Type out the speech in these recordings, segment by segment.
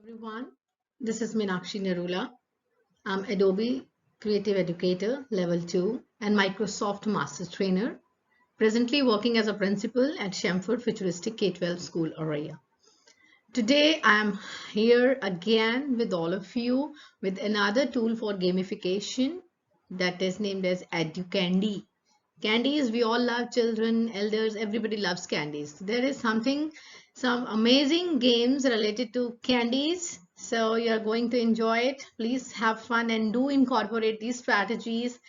Everyone, this is Meenakshi Nerula. I'm Adobe Creative Educator Level 2 and Microsoft Master Trainer, presently working as a principal at Shamford Futuristic K-12 School, Aurelia. Today, I'm here again with all of you with another tool for gamification that is named as EduCandy. Candies, we all love children, elders, everybody loves candies. There is some amazing games related to candies. So you're going to enjoy it. Please have fun and do incorporate these strategies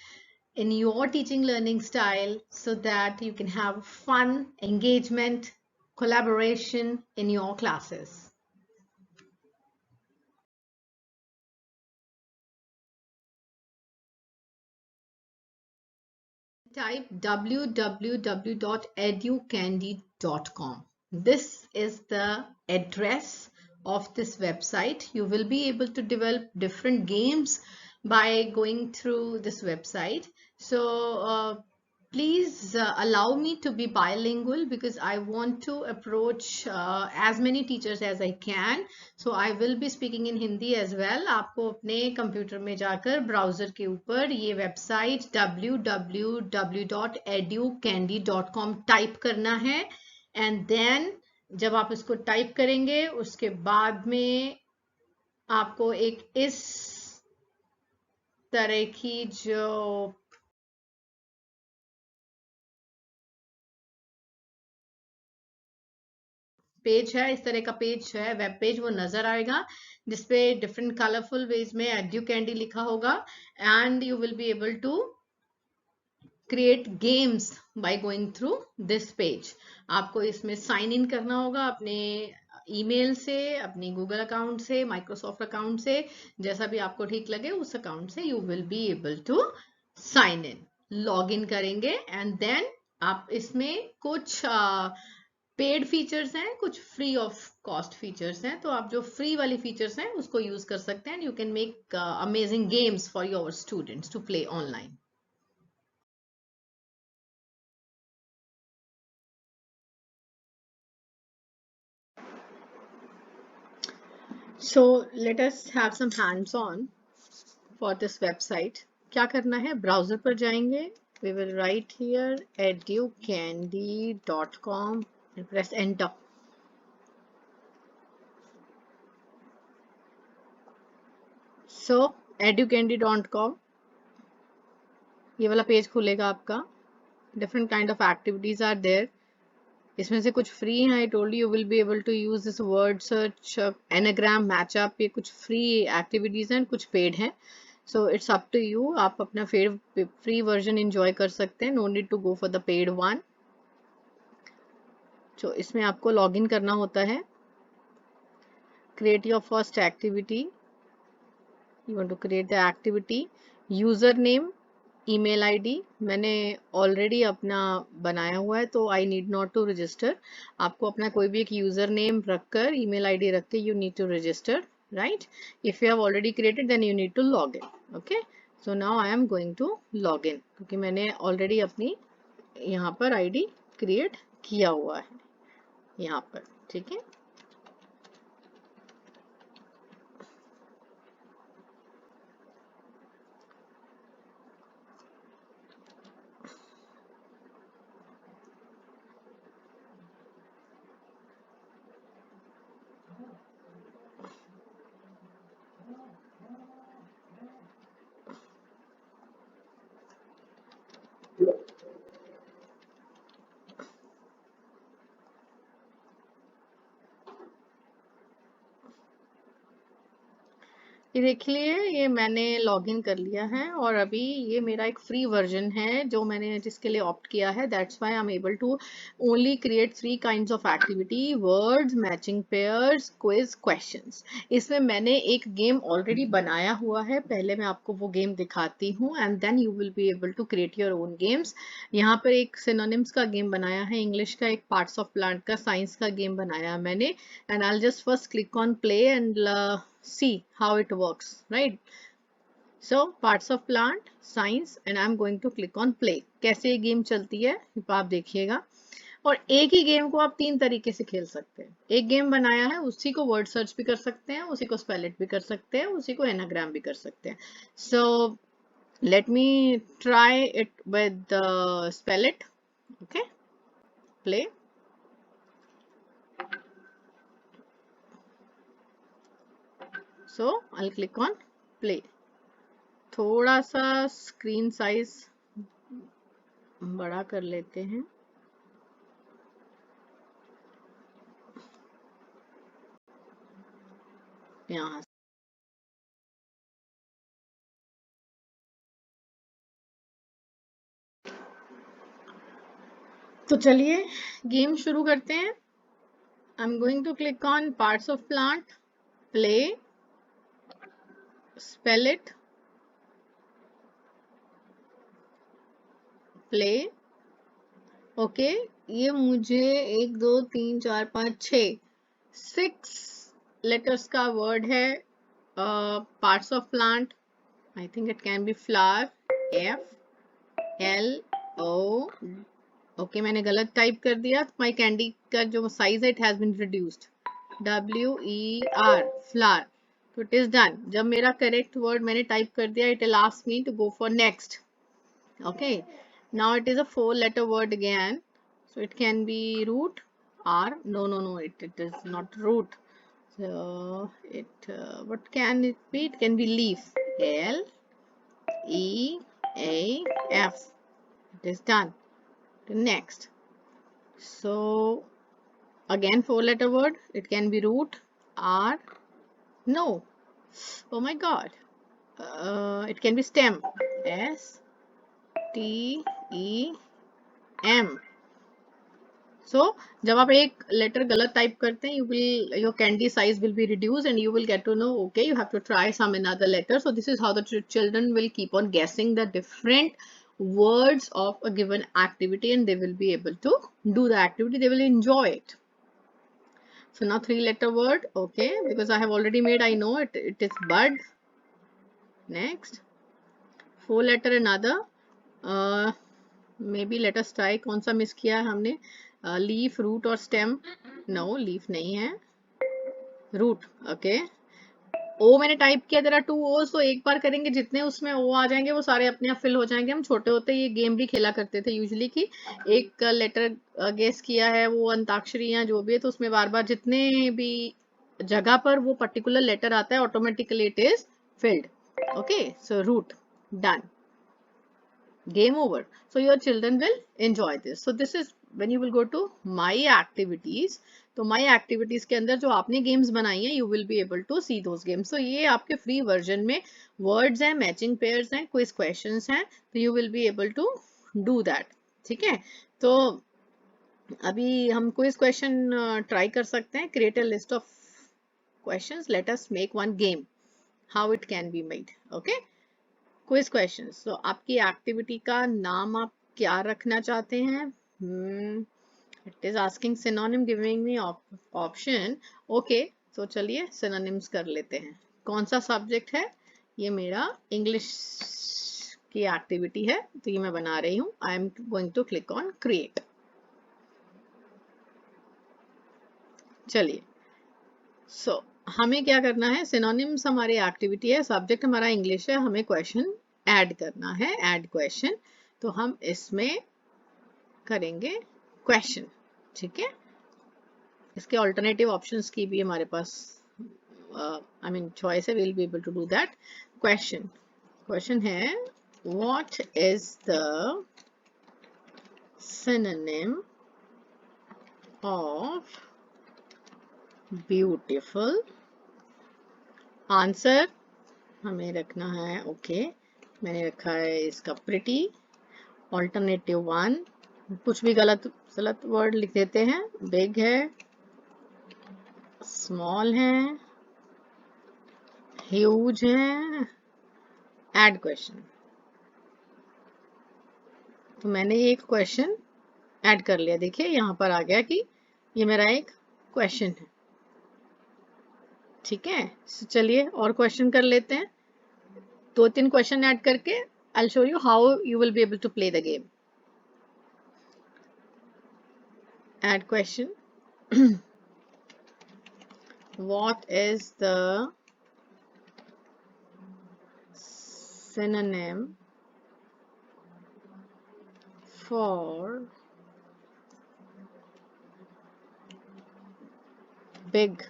in your teaching learning style so that you can have fun, engagement, collaboration in your classes. Type www.educandy.com. This is the address of this website. You will be able to develop different games by going through this website. So please allow me to be bilingual because I want to approach as many teachers as I can. So I will be speaking in Hindi as well. आपको अपने computer में जाकर browser के ऊपर ये website www.educandy.com type करना है and then जब आप इसको टाइप करेंगे उसके बाद में आपको एक इस तरह की जो पेज है, इस तरह का पेज है, वेब पेज वो नजर आएगा जिसपे डिफरेंट कलरफुल वेज में EduCandy लिखा होगा and you will be able to create games by going through this page. आपको इसमें साइन इन करना होगा अपने ईमेल से, अपनी गूगल अकाउंट से, माइक्रोसॉफ्ट अकाउंट से, जैसा भी आपको ठीक लगे उस अकाउंट से you will be able to sign in. Log in करेंगे एंड देन आप इसमें कुछ पेड फीचर्स हैं, कुछ फ्री ऑफ कॉस्ट फीचर्स हैं. तो आप जो फ्री वाली फीचर्स हैं उसको यूज कर सकते हैं. You can make amazing games for your students to play online. So let us have some hands on for this website. क्या करना है, ब्राउजर पर जाएंगे. We will write here educandy.com and press enter. So educandy.com ये वाला page खुलेगा आपका. Different kind of activities are there. इसमें से कुछ फ्री हैं. I told you will be able to use this word search, anagram, matchup. ये कुछ फ्री एक्टिविटीज हैं, कुछ पेड हैं. So it's up to you. आप अपना फ्री वर्जन एंजॉय कर सकते हैं. No need to go for the paid one. तो इसमें आपको लॉग इन करना होता है. Create your first activity. You want to create the activity. User name, email ID मैंने ऑलरेडी अपना बनाया हुआ है तो I need not to register. आपको अपना कोई भी एक यूजर नेम रखकर, ईमेल आईडी रख के you need to register, right. If you have already created then you need to log in. Okay, so now I am going to log in क्योंकि मैंने ऑलरेडी अपनी यहाँ पर आईडी क्रिएट किया हुआ है यहाँ पर. ठीक है, ये देखिए ये मैंने लॉगिन कर लिया है और अभी ये मेरा एक फ्री वर्जन है जो मैंने जिसके लिए ऑप्ट किया है. That's why I am able to only create 3 kinds of activity: words, matching pairs, quiz, questions. इसमें मैंने एक गेम ऑलरेडी बनाया हुआ है. पहले मैं आपको वो गेम दिखाती हूँ and then you will be able to create your own games. यहाँ पर एक सिनोनिम्स का गेम बनाया है, इंग्लिश का एक पार्ट्स ऑफ प्लांट का, साइंस का गेम बनाया मैंने. And I just first click on play and see how it works, right? So parts of plant, science, and I'm going to click on play. कैसे ये game चलती है आप देखिएगा. और एक ही गेम को आप 3 तरीके से खेल सकते हैं। एक गेम बनाया है, उसी को वर्ड सर्च भी कर सकते हैं, उसी को स्पेल इट भी कर सकते हैं, उसी को एनाग्राम भी कर सकते हैं। सो let me try it with the spell it. Okay, play. So I'll click on play. थोड़ा सा स्क्रीन साइज बड़ा कर लेते हैं। यहाँ तो चलिए गेम शुरू करते हैं। I'm going to click on parts of plant, play, spell it, play. Okay ये मुझे 1 2 3 4 5 6 लेटर्स का वर्ड है। Parts of plant, I think it can be flower, FLO। Okay मैंने गलत टाइप कर दिया, माई कैंडी का जो साइज है it has been reduced, WER flower. तो इट इज डन। जब मेरा करेक्ट वर्ड मैंने टाइप कर दिया, it will ask me to go for next. Okay, now it is a 4-letter word again, so it can be root or no, it is not root. So what can it be? It can be leaf, LEAF. It is done. The next, so again 4-letter word, it can be root or no, oh my god, it can be stem, STEM. So जब आप एक letter गलत type करते हैं, your candy size will be reduced and you will get to know, okay, you have to try some another letter. So this is how the children will keep on guessing the different words of a given activity and they will be able to do the activity. They will enjoy it. So now 3-letter word, okay, because I have already made, I know it is bud. Next 4-letter another, maybe let us try, कौन सा miss किया है हमने, leaf, root और stem. No leaf नहीं है, root. Okay ओ मैंने type किया, देयर आर 2 ओस, तो एक बार करेंगे जितने उसमें ओ आ जाएंगे वो सारे अपने आप फिल हो जाएंगे। हम छोटे होते ये गेम भी खेला करते थे यूजुअली कि एक लेटर गेस किया है, वो अंताक्षरी या जो भी है, तो उसमें बार बार जितने भी जगह पर वो पर्टिकुलर लेटर आता है automatically it is filled. Okay so root, done, game over. So your children will enjoy this. So this is when you will go to my activities. तो my activities के अंदर जो आपने games बनाई हैं, you will be able to see those games. So ये आपके free version में words हैं, matching pairs हैं, quiz questions हैं, तो you will be able to do that. ठीक है, तो अभी हम quiz question try कर सकते हैं. Create a list of questions. Let us make one game. How it can be made. Okay. Quiz question. तो आपकी एक्टिविटी का नाम आप क्या रखना चाहते हैं? It is asking synonym, giving me option. Okay तो चलिए सिनोनिम्स कर लेते हैं। कौन सा सब्जेक्ट है? ये मेरा इंग्लिश की एक्टिविटी है, तो ये मैं बना रही हूँ। I am going to click on create. चलिए सो हमें क्या करना है, सिनोनिम्स हमारी एक्टिविटी है, सब्जेक्ट हमारा इंग्लिश है, हमें क्वेश्चन ऐड करना है, ऐड क्वेश्चन। तो हम इसमें करेंगे क्वेश्चन। ठीक है, इसके ऑल्टरनेटिव ऑप्शंस की भी हमारे पास आई मीन चॉइस है, will be able to do that. Question, question है what is the synonym of beautiful? Answer हमें रखना है, ओके मैंने रखा है इसका प्रिटी। ऑल्टरनेटिव 1, कुछ भी गलत वर्ड लिख देते हैं, बिग है, स्मॉल है, ह्यूज है, ऐड क्वेश्चन। तो मैंने ये एक क्वेश्चन ऐड कर लिया, देखिए यहाँ पर आ गया कि ये मेरा एक क्वेश्चन है। ठीक है, चलिए और क्वेश्चन कर लेते हैं। 2-3 क्वेश्चन ऐड करके I'll show you how you will be able to play the game. Add question. What is the synonym for big?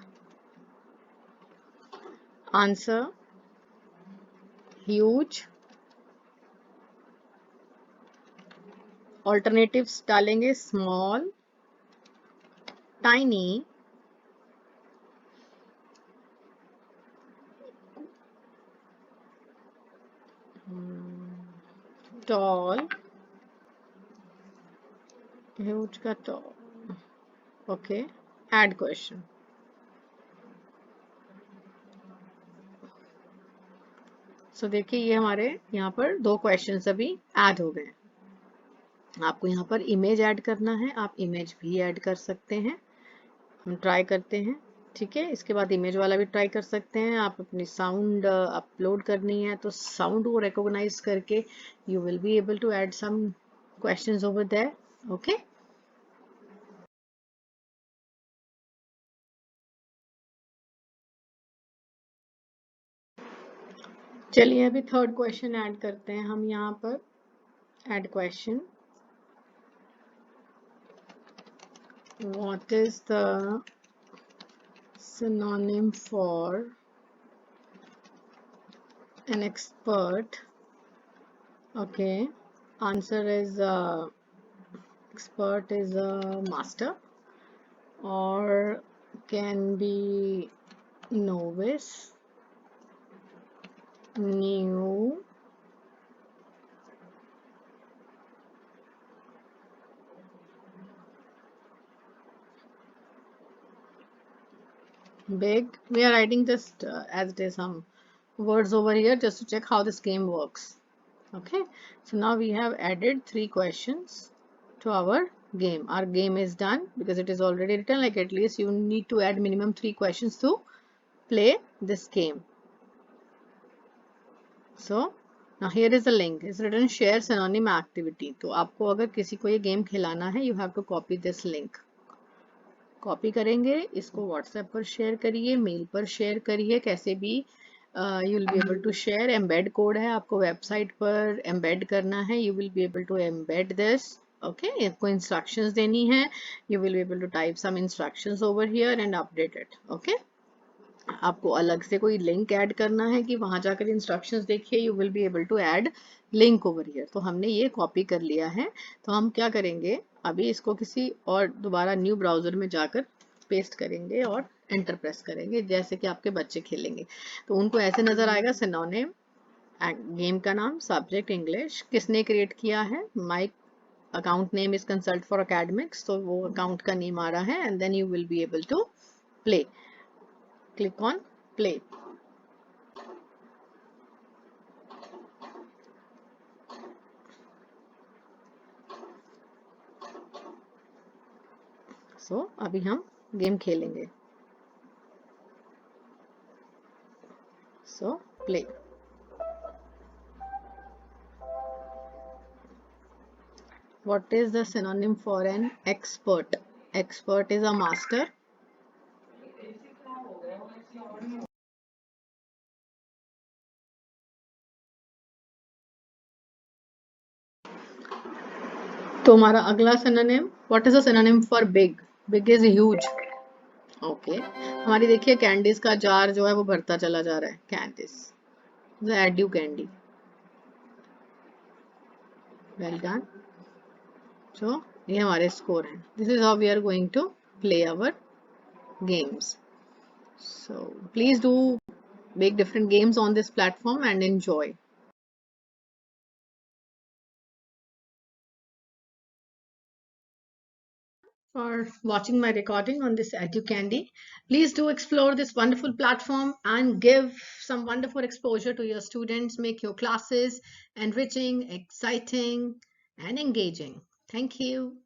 Answer: huge. Alternatives डालेंगे: small, tiny, tall, huge का tall. Okay, add question. So देखिए ये हमारे यहाँ पर 2 questions अभी add हो गए. आपको यहाँ पर इमेज ऐड करना है, आप इमेज भी ऐड कर सकते हैं. हम ट्राई करते हैं. ठीक है, इसके बाद इमेज वाला भी ट्राई कर सकते हैं. आप अपनी साउंड अपलोड करनी है तो साउंड को रिकॉग्नाइज करके you will be able to add some questions over there. Okay, चलिए अभी थर्ड क्वेश्चन ऐड करते हैं हम यहाँ पर. Add question. What is the synonym for an expert? Okay, answer is expert is a master, or can be novice, new, big. We are writing just as it is some words over here just to check how this game works. Okay, so now we have added 3 questions to our game. Our game is done because it is already written. Like, at least you need to add minimum 3 questions to play this game. So now here is the link. It's written share synonym activity. तो आपको अगर किसी को ये game खिलाना है, you have to copy this link. Copy करेंगे, इसको व्हाट्सएप पर शेयर करिए, मेल पर शेयर करिए, कैसे भी you will be able to share. Embed code है, आपको वेबसाइट पर एम्बेड करना है. You will be able to embed this. Okay, आपको इंस्ट्रक्शंस देनी है. You will be able to type some instructions over here and update it. Okay, आपको अलग से कोई लिंक ऐड करना है कि वहां जाकर इंस्ट्रक्शंस देखिए. You will be able to add link over here. तो हमने ये कॉपी कर लिया है. तो हम क्या करेंगे, अभी इसको किसी और दोबारा न्यू ब्राउजर में जाकर पेस्ट करेंगे और एंटर प्रेस करेंगे, जैसे कि आपके बच्चे खेलेंगे. तो उनको ऐसे नजर आएगा सिनोनिम, गेम का नाम, सब्जेक्ट इंग्लिश, किसने क्रिएट किया है, my account name is consult for academics, तो वो अकाउंट का नेम आ रहा है. And then you will be able to play. Click on play. So अभी हम गेम खेलेंगे. So play. What is the synonym for an expert? Expert is a master. तो हमारा अगला synonym, what is the synonym for big? Big is huge. Okay, हमारी देखिए candies का jar जो है वो भरता चला जा रहा है. Candies, the adieu candy. Well done. So ये हमारे स्कोर हैं. This is how we are going to play our games. So please do make different games on this platform and enjoy. For watching my recording on this EduCandy. Please do explore this wonderful platform and give some wonderful exposure to your students. Make your classes enriching, exciting, and engaging. Thank you.